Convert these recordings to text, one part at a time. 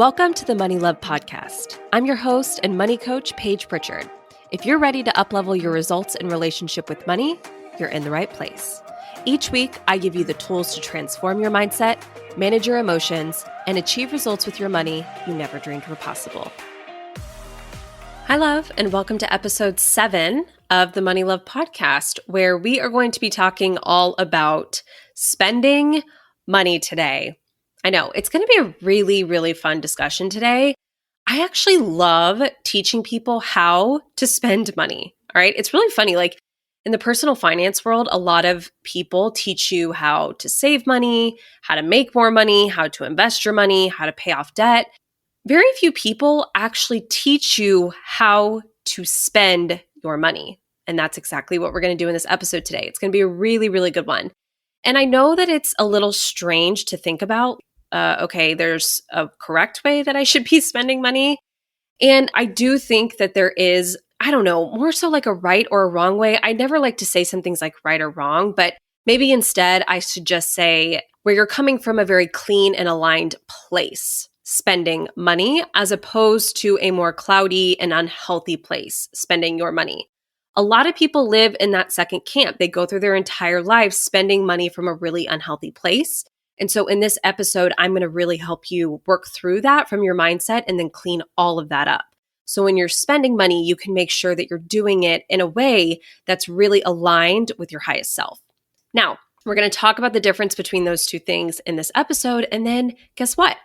Welcome to the Money Love Podcast. I'm your host and money coach, Paige Pritchard. If you're ready to uplevel your results in relationship with money, you're in the right place. Each week, I give you the tools to transform your mindset, manage your emotions, and achieve results with your money you never dreamed were possible. Hi, love, and welcome to episode 7 of the Money Love Podcast, where we are going to be talking all about spending money today. I know it's going to be a really, really fun discussion today. I actually love teaching people how to spend money. All right. It's really funny. Like in the personal finance world, a lot of people teach you how to save money, how to make more money, how to invest your money, how to pay off debt. Very few people actually teach you how to spend your money. And that's exactly what we're going to do in this episode today. It's going to be a really, really good one. And I know that it's a little strange to think about. Okay, there's a correct way that I should be spending money. And I do think that there is, I don't know, more so like a right or a wrong way. I never like to say something's like right or wrong, but maybe instead I should just say where you're coming from a very clean and aligned place spending money as opposed to a more cloudy and unhealthy place spending your money. A lot of people live in that second camp. They go through their entire lives spending money from a really unhealthy place. And so in this episode, I'm going to really help you work through that from your mindset and then clean all of that up. So when you're spending money, you can make sure that you're doing it in a way that's really aligned with your highest self. Now, we're going to talk about the difference between those two things in this episode. And then guess what?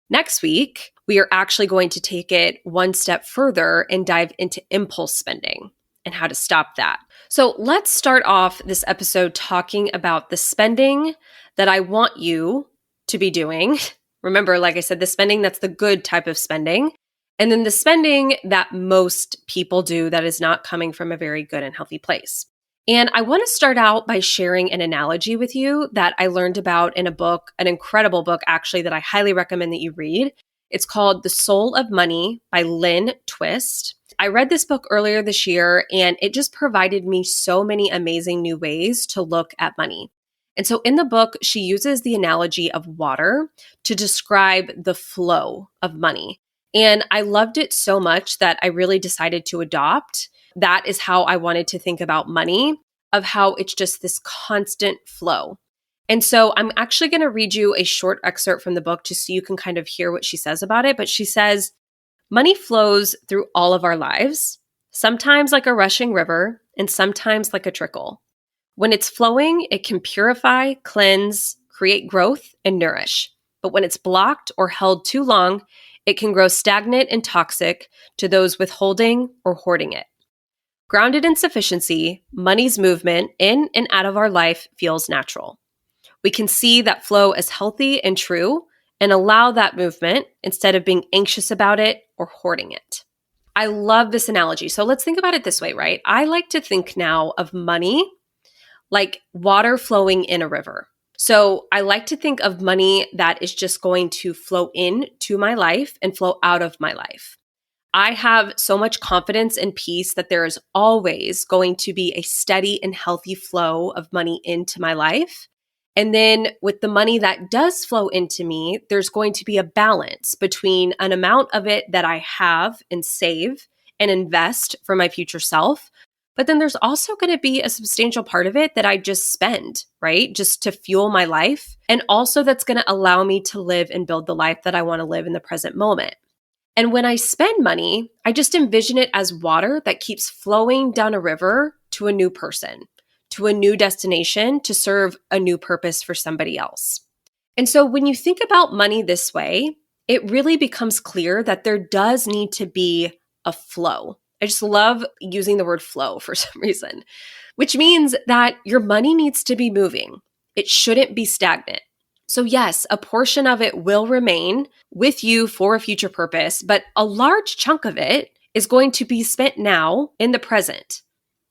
Next week, we are actually going to take it one step further and dive into impulse spending and how to stop that. So let's start off this episode talking about the spending that I want you to be doing. Remember, like I said, the spending that's the good type of spending. And then the spending that most people do that is not coming from a very good and healthy place. And I want to start out by sharing an analogy with you that I learned about in a book, an incredible book actually that I highly recommend that you read. It's called The Soul of Money by Lynn Twist. I read this book earlier this year and it just provided me so many amazing new ways to look at money. And so in the book, she uses the analogy of water to describe the flow of money. And I loved it so much that I really decided to adopt. That is how I wanted to think about money, of how it's just this constant flow. And so I'm actually going to read you a short excerpt from the book just so you can kind of hear what she says about it. But she says, money flows through all of our lives, sometimes like a rushing river and sometimes like a trickle. When it's flowing, it can purify, cleanse, create growth, and nourish. But when it's blocked or held too long, it can grow stagnant and toxic to those withholding or hoarding it. Grounded in sufficiency, money's movement in and out of our life feels natural. We can see that flow as healthy and true and allow that movement instead of being anxious about it or hoarding it. I love this analogy. So let's think about it this way, right? I like to think now of money like water flowing in a river. So I like to think of money that is just going to flow into my life and flow out of my life. I have so much confidence and peace that there is always going to be a steady and healthy flow of money into my life. And then with the money that does flow into me, there's going to be a balance between an amount of it that I have and save and invest for my future self. But then there's also going to be a substantial part of it that I just spend, right? Just to fuel my life. And also that's going to allow me to live and build the life that I want to live in the present moment. And when I spend money, I just envision it as water that keeps flowing down a river to a new person, to a new destination, to serve a new purpose for somebody else. And so when you think about money this way, it really becomes clear that there does need to be a flow. I just love using the word flow for some reason, which means that your money needs to be moving. It shouldn't be stagnant. So yes, a portion of it will remain with you for a future purpose, but a large chunk of it is going to be spent now in the present.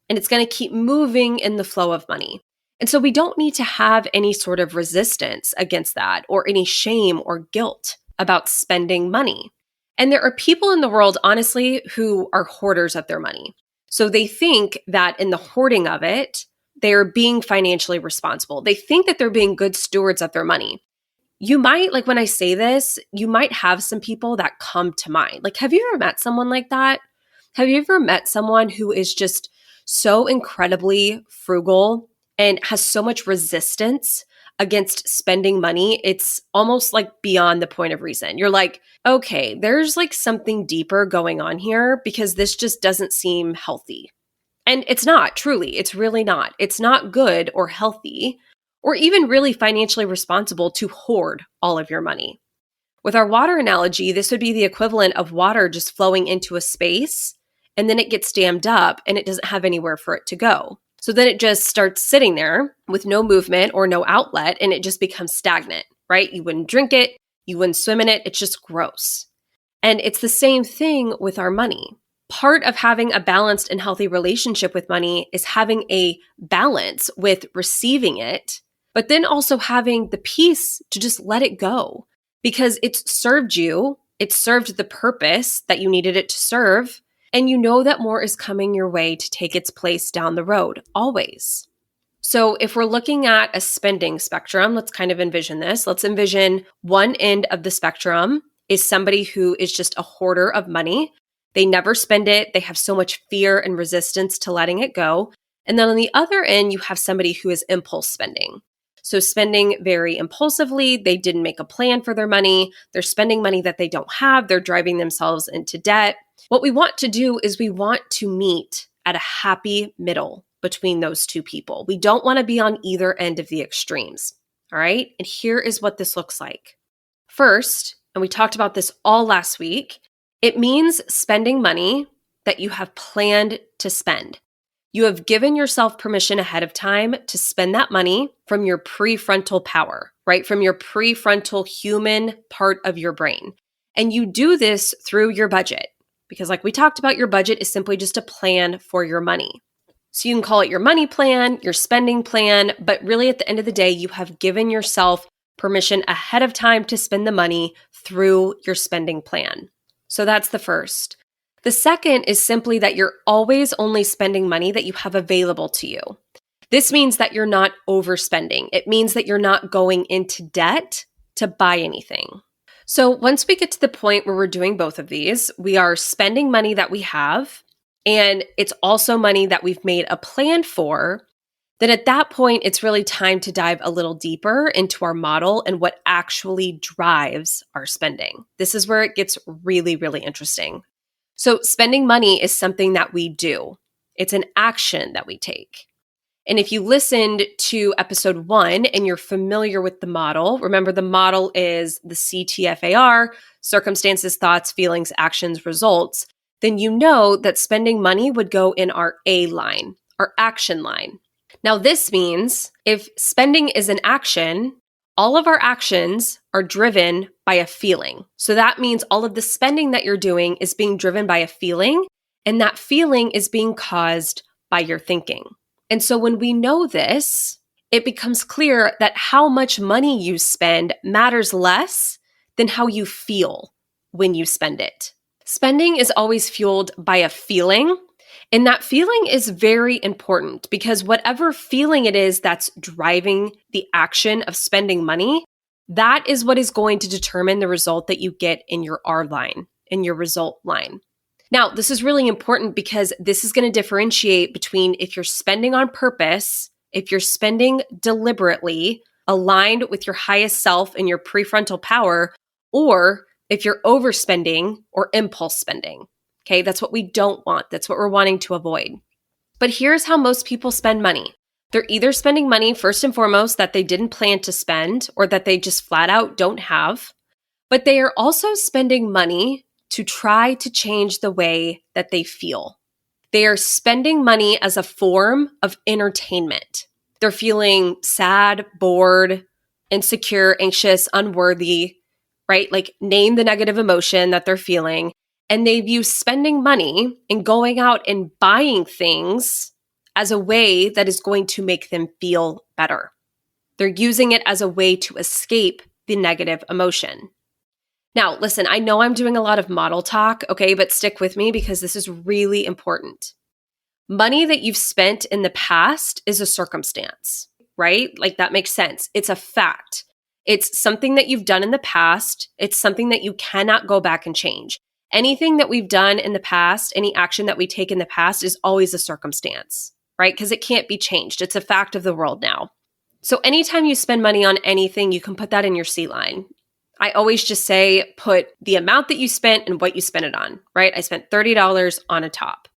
And it's going to keep moving in the flow of money. And so we don't need to have any sort of resistance against that or any shame or guilt about spending money. And there are people in the world, honestly, who are hoarders of their money. So they think that in the hoarding of it, they're being financially responsible. They think that they're being good stewards of their money. you might, like when I say this, you might have some people that come to mind. Like, have you ever met someone like that? Have you ever met someone who is just so incredibly frugal and has so much resistance against spending money? It's almost like beyond the point of reason. You're like, okay, there's like something deeper going on here because this just doesn't seem healthy. And it's not, truly, it's really not. It's not good or healthy or even really financially responsible to hoard all of your money. With our water analogy, this would be the equivalent of water just flowing into a space and then it gets dammed up and it doesn't have anywhere for it to go. So then it just starts sitting there with no movement or no outlet and it just becomes stagnant, right? You wouldn't drink it, you wouldn't swim in it, it's just gross. And it's the same thing with our money. Part of having a balanced and healthy relationship with money is having a balance with receiving it, but then also having the peace to just let it go because it's served you, it served the purpose that you needed it to serve, and you know that more is coming your way to take its place down the road, always. So if we're looking at a spending spectrum, let's kind of envision this. Let's envision one end of the spectrum is somebody who is just a hoarder of money. They never spend it. They have so much fear and resistance to letting it go. And then on the other end, you have somebody who is impulse spending. So spending very impulsively. They didn't make a plan for their money. They're spending money that they don't have. They're driving themselves into debt. What we want to do is we want to meet at a happy middle between those two people. We don't want to be on either end of the extremes. All right. And here is what this looks like. First, and we talked about this all last week, it means spending money that you have planned to spend. You have given yourself permission ahead of time to spend that money from your prefrontal power, right? From your prefrontal human part of your brain. And you do this through your budget because like we talked about, your budget is simply just a plan for your money. So you can call it your money plan, your spending plan, but really at the end of the day, you have given yourself permission ahead of time to spend the money through your spending plan. So that's the first. The second is simply that you're always only spending money that you have available to you. This means that you're not overspending. It means that you're not going into debt to buy anything. So once we get to the point where we're doing both of these, we are spending money that we have, and it's also money that we've made a plan for, then at that point, it's really time to dive a little deeper into our model and what actually drives our spending. This is where it gets really, really interesting. So spending money is something that we do. It's an action that we take. And if you listened to episode 1 and you're familiar with the model, remember the model is the CTFAR, circumstances, thoughts, feelings, actions, results, then you know that spending money would go in our A line, our action line. Now, this means if spending is an action, all of our actions are driven by a feeling. So that means all of the spending that you're doing is being driven by a feeling, and that feeling is being caused by your thinking. And so when we know this, it becomes clear that how much money you spend matters less than how you feel when you spend it. Spending is always fueled by a feeling. And that feeling is very important because whatever feeling it is that's driving the action of spending money, that is what is going to determine the result that you get in your R line, in your result line. Now, this is really important because this is going to differentiate between if you're spending on purpose, if you're spending deliberately, aligned with your highest self and your prefrontal power, or if you're overspending or impulse spending. Okay, that's what we don't want. That's what we're wanting to avoid. But here's how most people spend money. They're either spending money, first and foremost, that they didn't plan to spend or that they just flat out don't have. But they are also spending money to try to change the way that they feel. They are spending money as a form of entertainment. They're feeling sad, bored, insecure, anxious, unworthy, right? Like name the negative emotion that they're feeling. And they view spending money and going out and buying things as a way that is going to make them feel better. They're using it as a way to escape the negative emotion. Now, listen, I know I'm doing a lot of model talk, okay, but stick with me because this is really important. Money that you've spent in the past is a circumstance, right? Like that makes sense. It's a fact. It's something that you've done in the past. It's something that you cannot go back and change. Anything that we've done in the past, any action that we take in the past is always a circumstance, right? Because it can't be changed. It's a fact of the world now. So anytime you spend money on anything, you can put that in your C line. I always just say, put the amount that you spent and what you spent it on, right? I spent $30 on a top.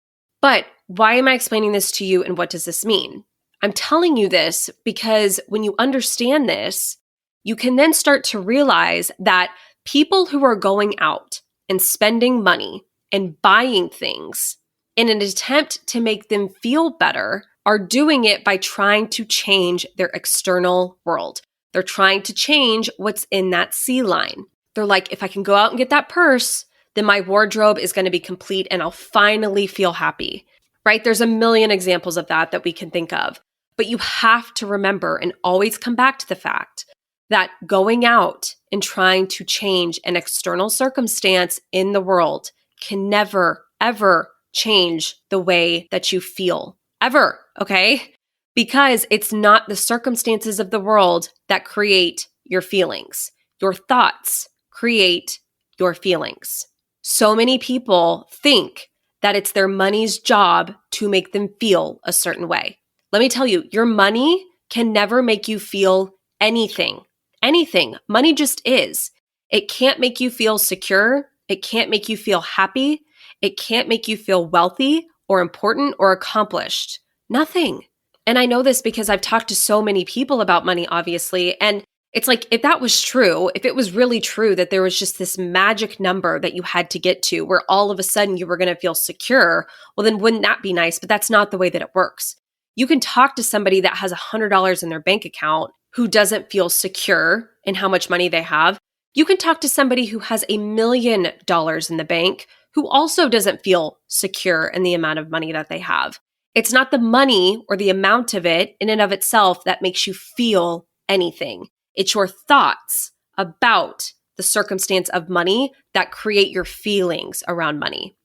But why am I explaining this to you and what does this mean? I'm telling you this because when you understand this, you can then start to realize that people who are going out and spending money and buying things in an attempt to make them feel better are doing it by trying to change their external world. They're trying to change what's in that C line. They're like, if I can go out and get that purse, then my wardrobe is going to be complete and I'll finally feel happy, right? There's a million examples of that we can think of. But you have to remember and always come back to the fact that going out and trying to change an external circumstance in the world can never, ever change the way that you feel. Ever, okay? Because it's not the circumstances of the world that create your feelings. Your thoughts create your feelings. So many people think that it's their money's job to make them feel a certain way. Let me tell you, your money can never make you feel anything. Anything. Money just is. It can't make you feel secure. It can't make you feel happy. It can't make you feel wealthy or important or accomplished. Nothing. And I know this because I've talked to so many people about money, obviously. And it's like, if that was true, if it was really true that there was just this magic number that you had to get to where all of a sudden you were going to feel secure, well, then wouldn't that be nice? But that's not the way that it works. You can talk to somebody that has $100 in their bank account who doesn't feel secure in how much money they have. You can talk to somebody who has $1 million in the bank who also doesn't feel secure in the amount of money that they have. It's not the money or the amount of it in and of itself that makes you feel anything. It's your thoughts about the circumstance of money that create your feelings around money.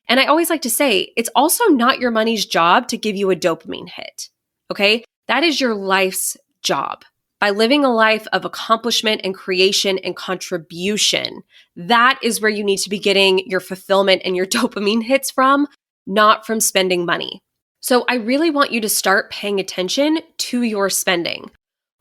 And I always like to say, it's also not your money's job to give you a dopamine hit, okay? That is your life's job. By living a life of accomplishment and creation and contribution, that is where you need to be getting your fulfillment and your dopamine hits from, not from spending money. So I really want you to start paying attention to your spending.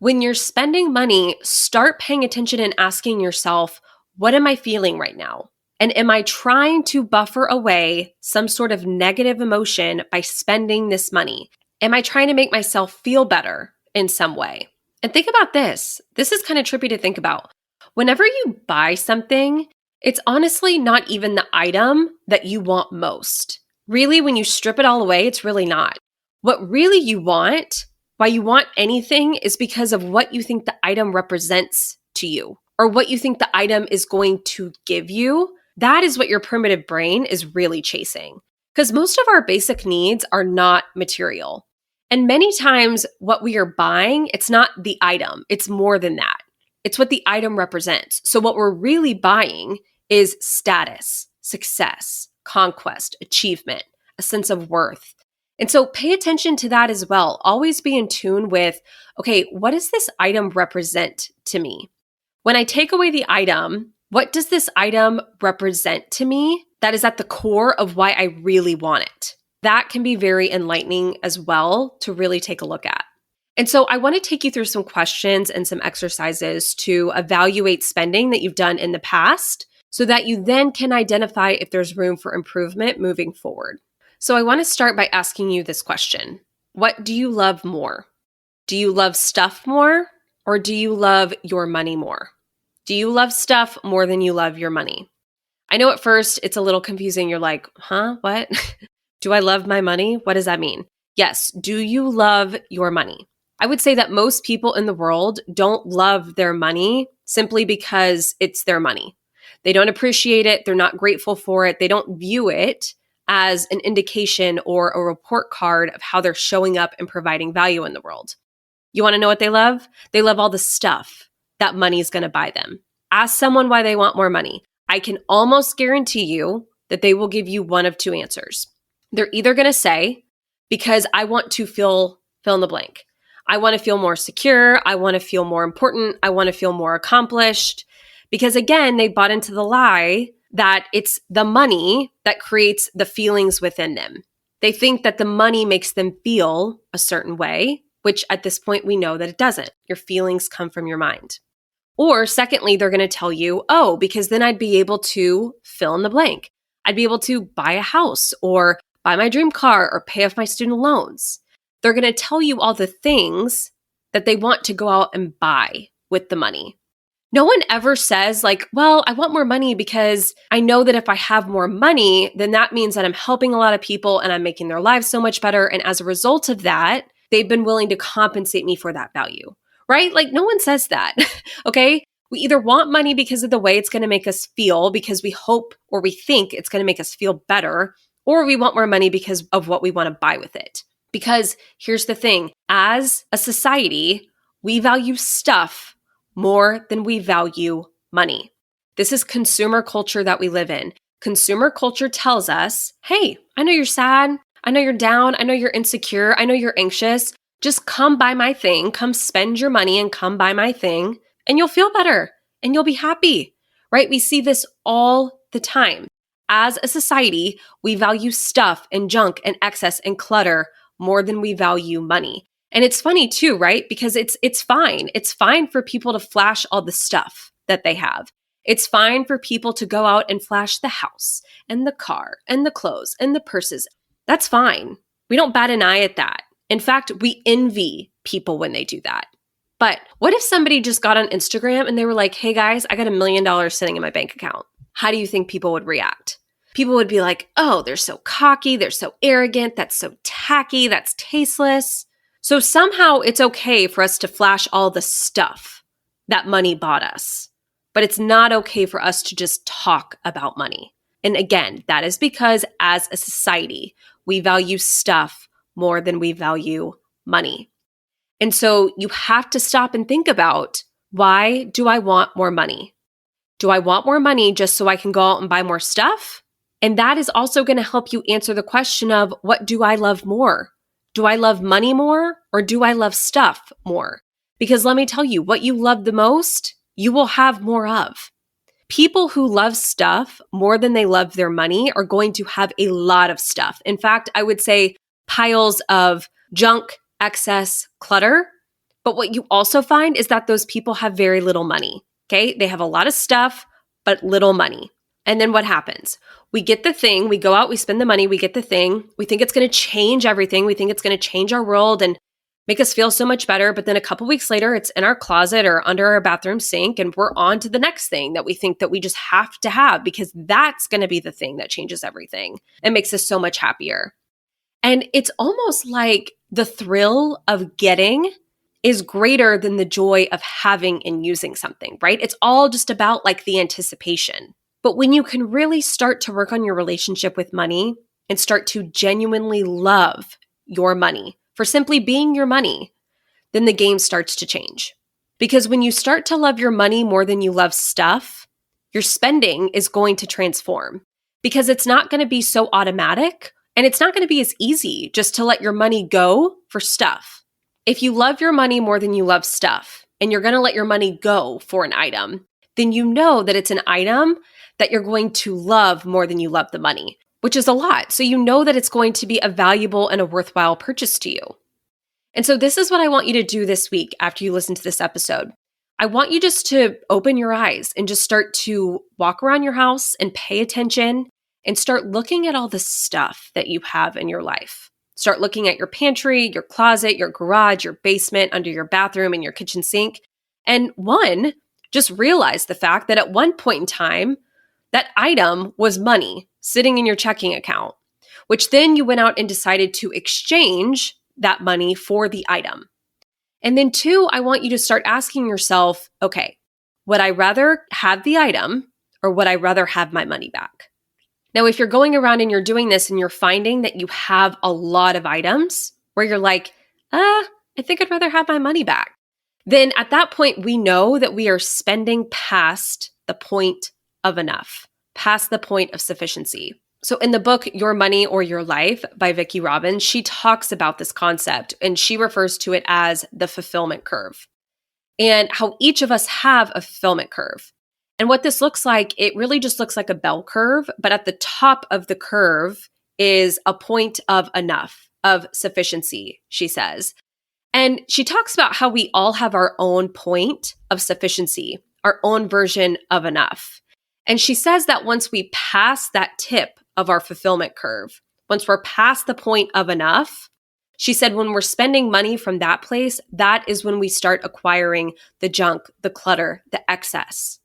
When you're spending money, start paying attention and asking yourself, what am I feeling right now? And am I trying to buffer away some sort of negative emotion by spending this money? Am I trying to make myself feel better in some way? And think about this. This is kind of trippy to think about. Whenever you buy something, it's honestly not even the item that you want most. Really, when you strip it all away, it's really not. What really you want, why you want anything, is because of what you think the item represents to you or what you think the item is going to give you. That is what your primitive brain is really chasing. Because most of our basic needs are not material. And many times what we are buying, it's not the item. It's more than that. It's what the item represents. So what we're really buying is status, success, conquest, achievement, a sense of worth. And so pay attention to that as well. Always be in tune with, okay, what does this item represent to me? When I take away the item, what does this item represent to me that is at the core of why I really want it? That can be very enlightening as well to really take a look at. And so I want to take you through some questions and some exercises to evaluate spending that you've done in the past so that you then can identify if there's room for improvement moving forward. So I want to start by asking you this question. What do you love more? Do you love stuff more or do you love your money more? Do you love stuff more than you love your money? I know at first it's a little confusing. You're like, what? Do I love my money? What does that mean? Yes. Do you love your money? I would say that most people in the world don't love their money simply because it's their money. They don't appreciate it. They're not grateful for it. They don't view it as an indication or a report card of how they're showing up and providing value in the world. You want to know what they love? They love all the stuff that money is going to buy them. Ask someone why they want more money. I can almost guarantee you that they will give you one of two answers. They're either going to say, because I want to fill in the blank. I want to feel more secure. I want to feel more important. I want to feel more accomplished. Because again, they bought into the lie that it's the money that creates the feelings within them. They think that the money makes them feel a certain way, which at this point we know that it doesn't. Your feelings come from your mind. Or secondly, they're going to tell you, oh, because then I'd be able to fill in the blank. I'd be able to buy a house or buy my dream car or pay off my student loans. They're going to tell you all the things that they want to go out and buy with the money. No one ever says like, well, I want more money because I know that if I have more money, then that means that I'm helping a lot of people and I'm making their lives so much better. And as a result of that, they've been willing to compensate me for that value, right? Like no one says that, okay? We either want money because of the way it's going to make us feel, because we hope or we think it's going to make us feel better, or we want more money because of what we want to buy with it. Because here's the thing, as a society, we value stuff more than we value money. This is consumer culture that we live in. Consumer culture tells us, hey, I know you're sad. I know you're down. I know you're insecure. I know you're anxious. Just come buy my thing. Come spend your money and come buy my thing and you'll feel better and you'll be happy, right? We see this all the time. As a society, we value stuff and junk and excess and clutter more than we value money. And it's funny too, right? Because it's fine. It's fine for people to flash all the stuff that they have. It's fine for people to go out and flash the house and the car and the clothes and the purses. That's fine. We don't bat an eye at that. In fact, we envy people when they do that. But what if somebody just got on Instagram and they were like, hey guys, I got $1 million sitting in my bank account? How do you think people would react? People would be like, oh, they're so cocky. They're so arrogant. That's so tacky. That's tasteless. So somehow it's okay for us to flash all the stuff that money bought us, but it's not okay for us to just talk about money. And again, that is because as a society, we value stuff more than we value money. And so you have to stop and think about, why do I want more money? Do I want more money just so I can go out and buy more stuff? And that is also going to help you answer the question of, what do I love more? Do I love money more or do I love stuff more? Because let me tell you, what you love the most, you will have more of. People who love stuff more than they love their money are going to have a lot of stuff. In fact, I would say piles of junk, excess, clutter. But what you also find is that those people have very little money. Okay? They have a lot of stuff, but little money. And then what happens? We get the thing, we go out, we spend the money, we get the thing. We think it's going to change everything. We think it's going to change our world and make us feel so much better. But then a couple weeks later, it's in our closet or under our bathroom sink, and we're on to the next thing that we think that we just have to have, because that's going to be the thing that changes everything and makes us so much happier. And it's almost like the thrill of getting is greater than the joy of having and using something, right? It's all just about like the anticipation. But when you can really start to work on your relationship with money and start to genuinely love your money for simply being your money, then the game starts to change. Because when you start to love your money more than you love stuff, your spending is going to transform, because it's not going to be so automatic and it's not going to be as easy just to let your money go for stuff. If you love your money more than you love stuff and you're going to let your money go for an item, then you know that it's an item that you're going to love more than you love the money, which is a lot. So you know that it's going to be a valuable and a worthwhile purchase to you. And so this is what I want you to do this week after you listen to this episode. I want you just to open your eyes and just start to walk around your house and pay attention and start looking at all the stuff that you have in your life. Start looking at your pantry, your closet, your garage, your basement, under your bathroom, and your kitchen sink. And one, just realize the fact that at one point in time, that item was money sitting in your checking account, which then you went out and decided to exchange that money for the item. And then two, I want you to start asking yourself, okay, would I rather have the item or would I rather have my money back? Now, if you're going around and you're doing this and you're finding that you have a lot of items where you're like, I think I'd rather have my money back, then at that point, we know that we are spending past the point of enough, past the point of sufficiency. So in the book, Your Money or Your Life by Vicki Robbins, she talks about this concept and she refers to it as the fulfillment curve and how each of us have a fulfillment curve. And what this looks like, it really just looks like a bell curve, but at the top of the curve is a point of enough, of sufficiency, she says. And she talks about how we all have our own point of sufficiency, our own version of enough. And she says that once we pass that tip of our fulfillment curve, once we're past the point of enough, she said when we're spending money from that place, that is when we start acquiring the junk, the clutter, the excess.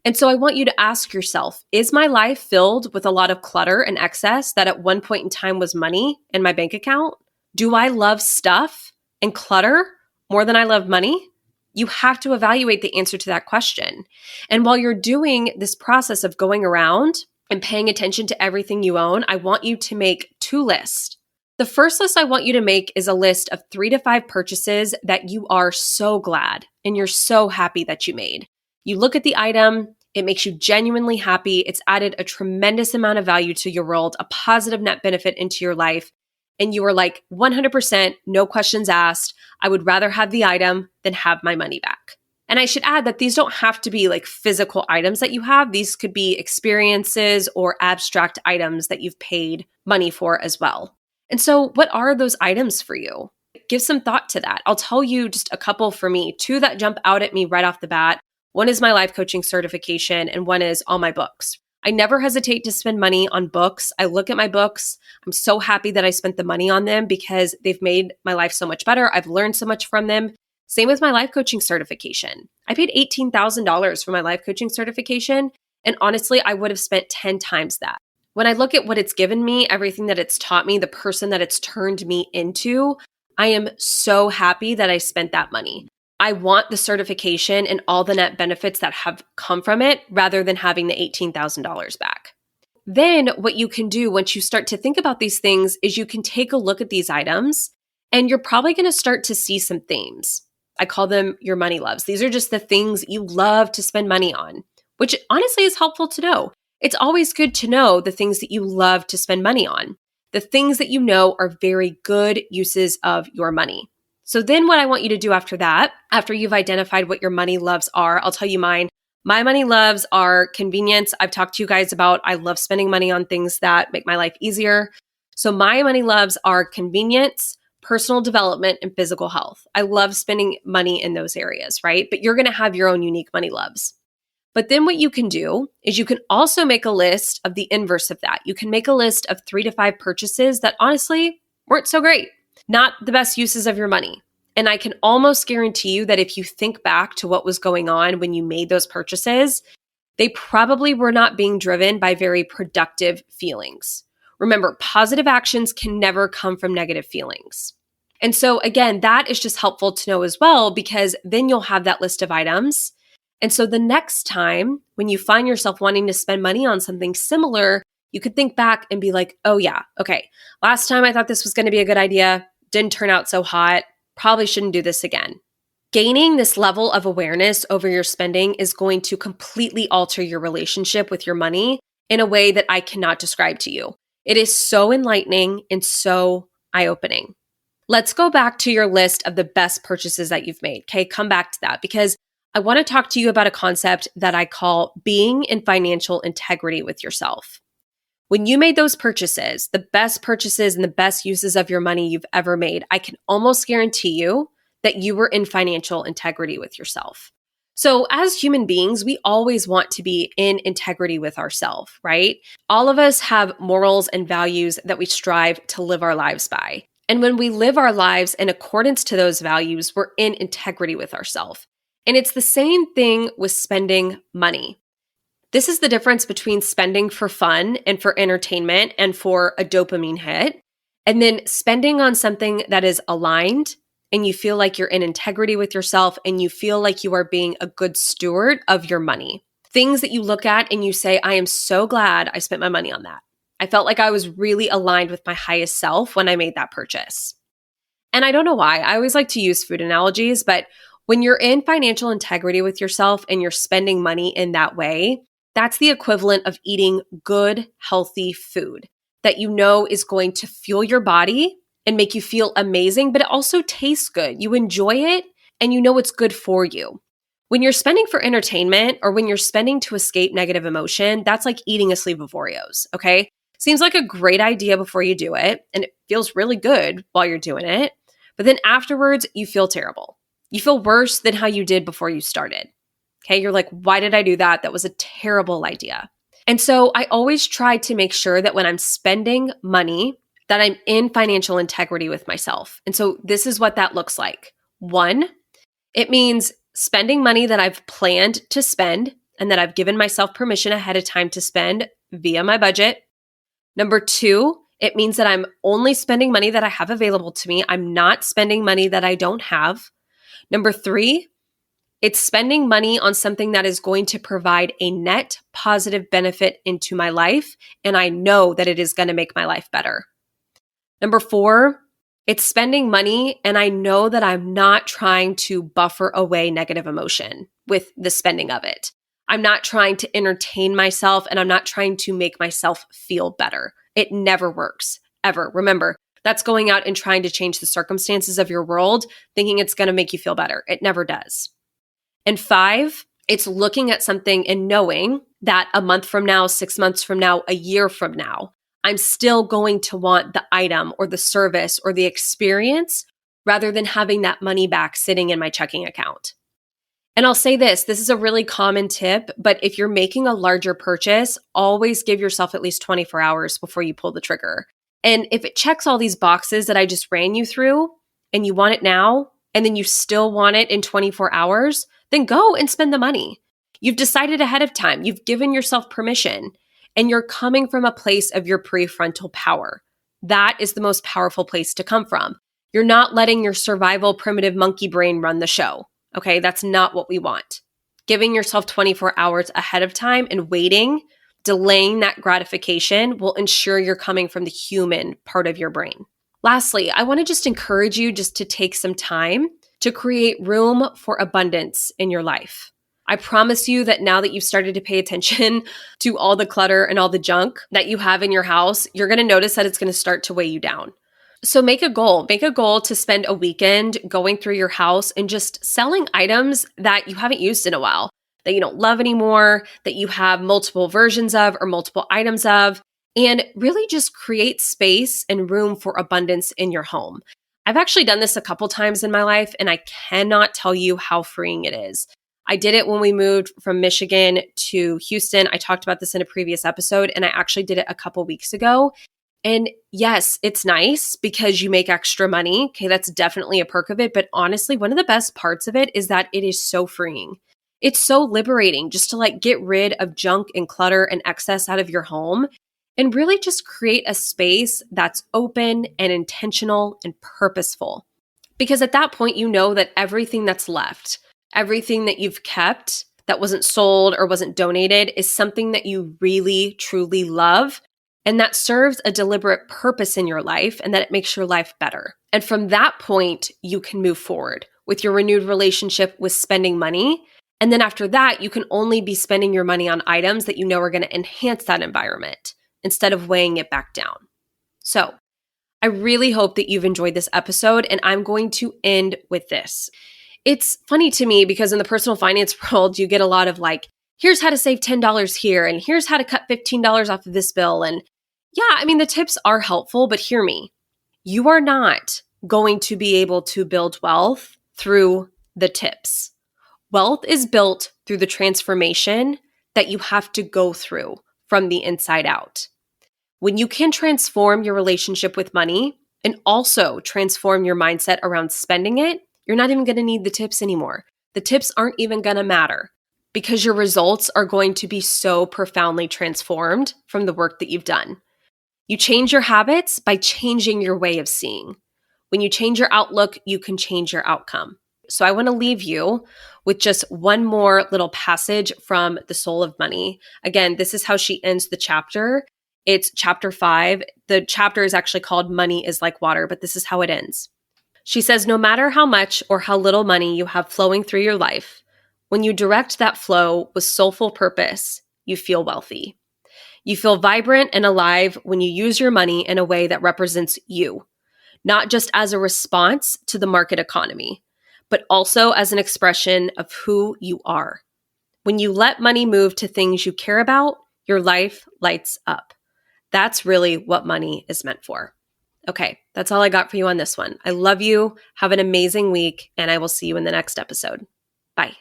And so I want you to ask yourself, is my life filled with a lot of clutter and excess that at one point in time was money in my bank account? Do I love stuff and clutter more than I love money? You have to evaluate the answer to that question. And while you're doing this process of going around and paying attention to everything you own, I want you to make 2 lists. The first list I want you to make is a list of 3 to 5 purchases that you are so glad and you're so happy that you made. You look at the item, it makes you genuinely happy. It's added a tremendous amount of value to your world, a positive net benefit into your life. And you are like 100%, no questions asked. I would rather have the item than have my money back. And I should add that these don't have to be like physical items that you have. These could be experiences or abstract items that you've paid money for as well. And so what are those items for you? Give some thought to that. I'll tell you just a couple for me, 2 that jump out at me right off the bat. One is my life coaching certification and one is all my books. I never hesitate to spend money on books. I look at my books. I'm so happy that I spent the money on them because they've made my life so much better. I've learned so much from them. Same with my life coaching certification. I paid $18,000 for my life coaching certification. And honestly, I would have spent 10 times that. When I look at what it's given me, everything that it's taught me, the person that it's turned me into, I am so happy that I spent that money. I want the certification and all the net benefits that have come from it rather than having the $18,000 back. Then what you can do once you start to think about these things is you can take a look at these items and you're probably going to start to see some themes. I call them your money loves. These are just the things you love to spend money on, which honestly is helpful to know. It's always good to know the things that you love to spend money on, the things that you know are very good uses of your money. So then what I want you to do after that, after you've identified what your money loves are, I'll tell you mine. My money loves are convenience. I've talked to you guys about I love spending money on things that make my life easier. So my money loves are convenience, personal development, and physical health. I love spending money in those areas, right? But you're going to have your own unique money loves. But then what you can do is you can also make a list of the inverse of that. You can make a list of 3 to 5 purchases that honestly weren't so great. Not the best uses of your money. And I can almost guarantee you that if you think back to what was going on when you made those purchases, they probably were not being driven by very productive feelings. Remember, positive actions can never come from negative feelings. And so again, that is just helpful to know as well, because then you'll have that list of items. And so the next time when you find yourself wanting to spend money on something similar, you could think back and be like, oh yeah, okay, last time I thought this was going to be a good idea. Didn't turn out so hot. Probably shouldn't do this again. Gaining this level of awareness over your spending is going to completely alter your relationship with your money in a way that I cannot describe to you. It is so enlightening and so eye-opening. Let's go back to your list of the best purchases that you've made. Okay, come back to that because I want to talk to you about a concept that I call being in financial integrity with yourself. When you made those purchases, the best purchases and the best uses of your money you've ever made, I can almost guarantee you that you were in financial integrity with yourself. So as human beings, we always want to be in integrity with ourselves, right? All of us have morals and values that we strive to live our lives by. And when we live our lives in accordance to those values, we're in integrity with ourselves. And it's the same thing with spending money. This is the difference between spending for fun and for entertainment and for a dopamine hit, and then spending on something that is aligned and you feel like you're in integrity with yourself and you feel like you are being a good steward of your money. Things that you look at and you say, I am so glad I spent my money on that. I felt like I was really aligned with my highest self when I made that purchase. And I don't know why. I always like to use food analogies, but when you're in financial integrity with yourself and you're spending money in that way, That's the equivalent of eating good, healthy food that you know is going to fuel your body and make you feel amazing, but it also tastes good. You enjoy it and you know it's good for you. When you're spending for entertainment or when you're spending to escape negative emotion, that's like eating a sleeve of Oreos, okay? Seems like a great idea before you do it, and it feels really good while you're doing it. But then afterwards, you feel terrible. You feel worse than how you did before you started. Okay, you're like, why did I do that? That was a terrible idea. And so I always try to make sure that when I'm spending money, that I'm in financial integrity with myself. And so this is what that looks like. 1, it means spending money that I've planned to spend and that I've given myself permission ahead of time to spend via my budget. Number 2, it means that I'm only spending money that I have available to me. I'm not spending money that I don't have. Number 3, it's spending money on something that is going to provide a net positive benefit into my life, and I know that it is going to make my life better. Number 4, it's spending money, and I know that I'm not trying to buffer away negative emotion with the spending of it. I'm not trying to entertain myself, and I'm not trying to make myself feel better. It never works, ever. Remember, that's going out and trying to change the circumstances of your world, thinking it's going to make you feel better. It never does. And 5, it's looking at something and knowing that a month from now, 6 months from now, a year from now, I'm still going to want the item or the service or the experience rather than having that money back sitting in my checking account. And I'll say this is a really common tip, but if you're making a larger purchase, always give yourself at least 24 hours before you pull the trigger. And if it checks all these boxes that I just ran you through and you want it now, and then you still want it in 24 hours, then go and spend the money. You've decided ahead of time. You've given yourself permission, and you're coming from a place of your prefrontal power. That is the most powerful place to come from. You're not letting your survival primitive monkey brain run the show. Okay, that's not what we want. Giving yourself 24 hours ahead of time and waiting, delaying that gratification will ensure you're coming from the human part of your brain. Lastly, I want to just encourage you just to take some time to create room for abundance in your life. I promise you that now that you've started to pay attention to all the clutter and all the junk that you have in your house, you're going to notice that it's going to start to weigh you down. So make a goal to spend a weekend going through your house and just selling items that you haven't used in a while, that you don't love anymore, that you have multiple versions of or multiple items of, and really just create space and room for abundance in your home. I've actually done this a couple times in my life, and I cannot tell you how freeing it is. I did it when we moved from Michigan to Houston. I talked about this in a previous episode, and I actually did it a couple weeks ago. And yes, it's nice because you make extra money. Okay, that's definitely a perk of it. But honestly, one of the best parts of it is that it is so freeing. It's so liberating just to get rid of junk and clutter and excess out of your home and really just create a space that's open and intentional and purposeful. Because at that point, you know that everything that's left, everything that you've kept that wasn't sold or wasn't donated is something that you really, truly love. And that serves a deliberate purpose in your life and that it makes your life better. And from that point, you can move forward with your renewed relationship with spending money. And then after that, you can only be spending your money on items that you know are going to enhance that environment instead of weighing it back down. So I really hope that you've enjoyed this episode, and I'm going to end with this. It's funny to me because in the personal finance world, you get a lot of here's how to save $10 here, and here's how to cut $15 off of this bill. And yeah, I mean, the tips are helpful, but hear me. You are not going to be able to build wealth through the tips. Wealth is built through the transformation that you have to go through from the inside out. When you can transform your relationship with money and also transform your mindset around spending it, you're not even going to need the tips anymore. The tips aren't even going to matter because your results are going to be so profoundly transformed from the work that you've done. You change your habits by changing your way of seeing. When you change your outlook, you can change your outcome. So I want to leave you with just one more little passage from The Soul of Money. Again, this is how she ends the chapter. It's chapter 5. The chapter is actually called Money is Like Water, but this is how it ends. She says, no matter how much or how little money you have flowing through your life, when you direct that flow with soulful purpose, you feel wealthy. You feel vibrant and alive when you use your money in a way that represents you, not just as a response to the market economy, but also as an expression of who you are. When you let money move to things you care about, your life lights up. That's really what money is meant for. Okay, that's all I got for you on this one. I love you. Have an amazing week, and I will see you in the next episode. Bye.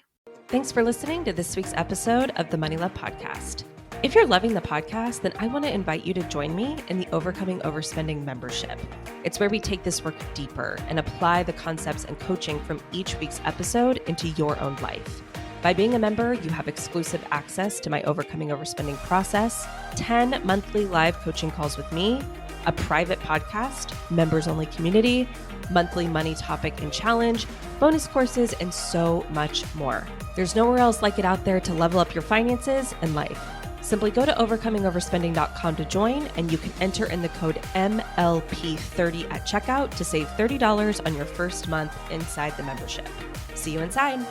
Thanks for listening to this week's episode of the Money Love Podcast. If you're loving the podcast, then I want to invite you to join me in the Overcoming Overspending membership. It's where we take this work deeper and apply the concepts and coaching from each week's episode into your own life. By being a member, you have exclusive access to my Overcoming Overspending process, 10 monthly live coaching calls with me, a private podcast, members-only community, monthly money topic and challenge, bonus courses, and so much more. There's nowhere else like it out there to level up your finances and life. Simply go to overcomingoverspending.com to join, and you can enter in the code MLP30 at checkout to save $30 on your first month inside the membership. See you inside.